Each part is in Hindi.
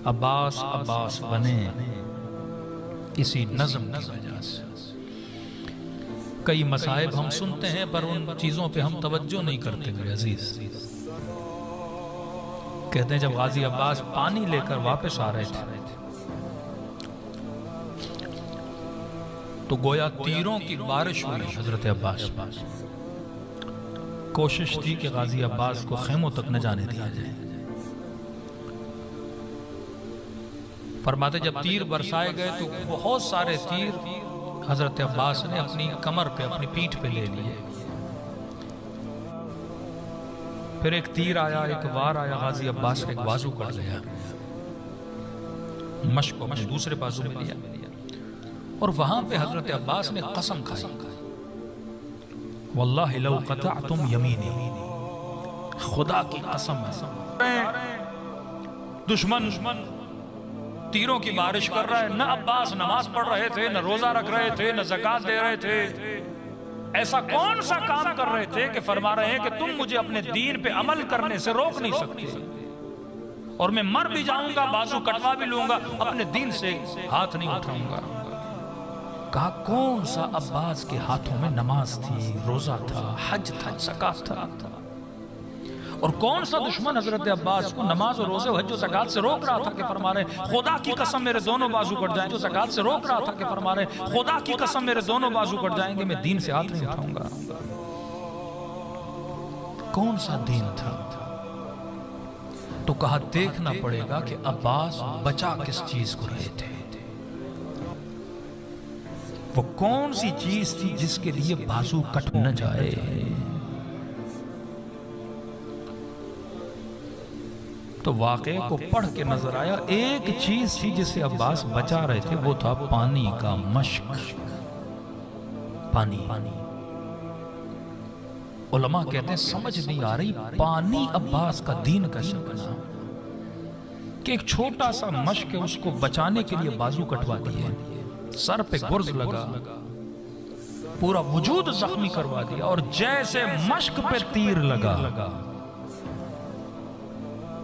अब्बास अब्बास बने इसी नज़म की वजह से। कई मसाइब हम सुनते हैं पर उन चीज़ों पे हम तवज्जो नहीं करते मेरे अजीज। कहते हैं जब गाजी अब्बास पानी लेकर वापस आ रहे थे तो गोया तीरों की बारिश हुई हजरत अब्बास पास। कोशिश थी कि गाजी अब्बास को खेमों तक न जाने दिया जाए। फरमाते जब तीर बरसाए गए तो बहुत सारे तीर हजरत अब्बास ने अपनी कमर पे अपनी पीठ पे ले लिए। फिर एक तीर आया, एक वार आया, गाजी अब्बास का एक बाजू कट गया, मश्क को अपने दूसरे बाजू में लिया और वहां पे हजरत अब्बास ने कसम खाई, वल्लाहि लौ क़तअतुम यमीनी, खुदा की कसम है दुश्मन तीरों की बारिश कर रहा है, न अब्बास नमाज पढ़ रहे थे, न रोजा रख रहे थे, न ज़कात दे रहे थे, ऐसा कौन सा काम कर रहे थे कि फरमा रहे हैं कि तुम मुझे अपने दीन पे अमल करने से रोक नहीं सकते और मैं मर भी जाऊंगा, बाजू कटवा भी लूंगा, अपने दीन से हाथ नहीं उठाऊंगा। कहा कौन सा अब्बास के हाथों में नमाज थी, रोजा था, हज था, ज़कात था, और कौन सा दुश्मन हजरत अब्बास को नमाज और रोजे हज और ज़कात से रोक रहा था कि फरमा रहे खुदा की कसम मेरे दोनों बाजू कट जाएंगे, जो ज़कात से रोक रहा था कि फरमा रहे खुदा की कसम मेरे दोनों बाजू कट जाएंगे, मैं दीन से हाथ नहीं उठाऊंगा। कौन सा दीन था? तो कहा देखना पड़ेगा कि अब्बास बचा किस चीज को रहे थे, वो कौन सी चीज थी जिसके लिए बाजू कट न जाए। तो वाक़े को पढ़ के नजर आया एक चीज थी जिसे अब्बास बचा रहे थे, वो था पानी का मश्क। पानी उलमा कहते हैं समझ नहीं आ रही पानी अब्बास का दीन कैसे बना कि एक छोटा सा मश्क है उसको बचाने के लिए बाजू कटवा दिए, सर पे गुर्ज लगा, पूरा वजूद जख्मी करवा दिया, और जैसे मश्क पे तीर लगा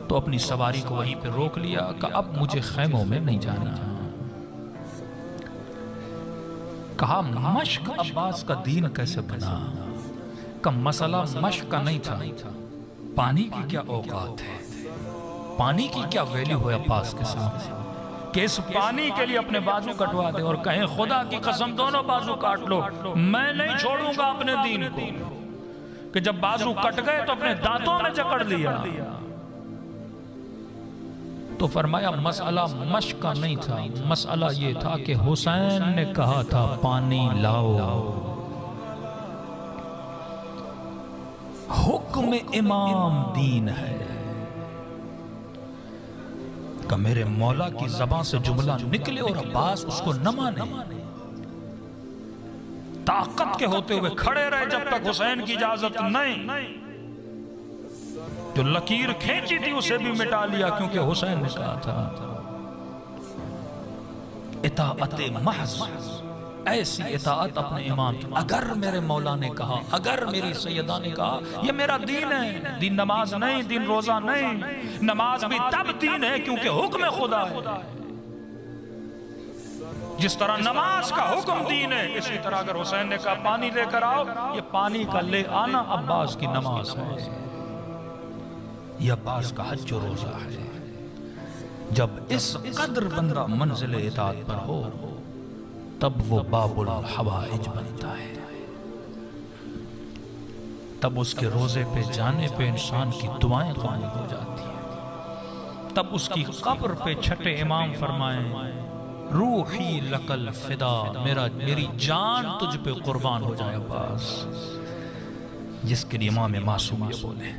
तो अपनी सवारी को वहीं पे रोक लिया कि अब मुझे खैमों में नहीं जाना। कहा मश्क अब्बास का दीन कैसे बना? का मसला मश्क का नहीं था, पानी की क्या औकात है, पानी की क्या वैल्यू है अब्बास के सामने कि इस पानी के लिए अपने बाजू कटवा दे और कहें खुदा की कसम दोनों बाजू काट लो, मैं नहीं छोड़ूंगा अपने दीन को। कि जब बाजू कट गए तो अपने दांतों में जकड़ लिया। तो फरमाया मसला मश्क का नहीं था, मसला ये था कि हुसैन ने कहा था पानी लाओ। हुक्म इमाम दीन है कि मेरे मौला की ज़बान से जुमला निकले और अब्बास उसको न माने, ताकत के होते हुए खड़े रहे जब तक हुसैन की इजाजत नहीं। जो लकीर खींची थी उसे भी मिटा लिया क्योंकि हुसैन ने कहा था इताअत महज, ऐसी इताअत अपने इमाम। अगर मेरे मौला ने कहा, अगर मेरी सैयदा ने कहा, ये मेरा दीन है, दीन नमाज नहीं, दीन रोजा नहीं, नमाज भी तब दीन है क्योंकि हुक्म खुदा है। जिस तरह नमाज का हुक्म दीन है, इसी तरह अगर हुसैन ने कहा पानी लेकर आओ, ये पानी का ले आना अब्बास की नमाज है, यह अब्बास का हज और रोजा है। जब इस कदर बंदा मंजिल इताअत पर हो तब वो बाबुल हवाइज बनता है, तब उसके रोजे पे जाने पे इंसान की दुआएं कबूल हो जाती है, तब उसकी कब्र पे छठे इमाम फरमाएं रूही लकल फिदा, मेरी जान तुझ पे कुर्बान हो जाए अब्बास, जिसके लिए इमाम मासूम ये बोले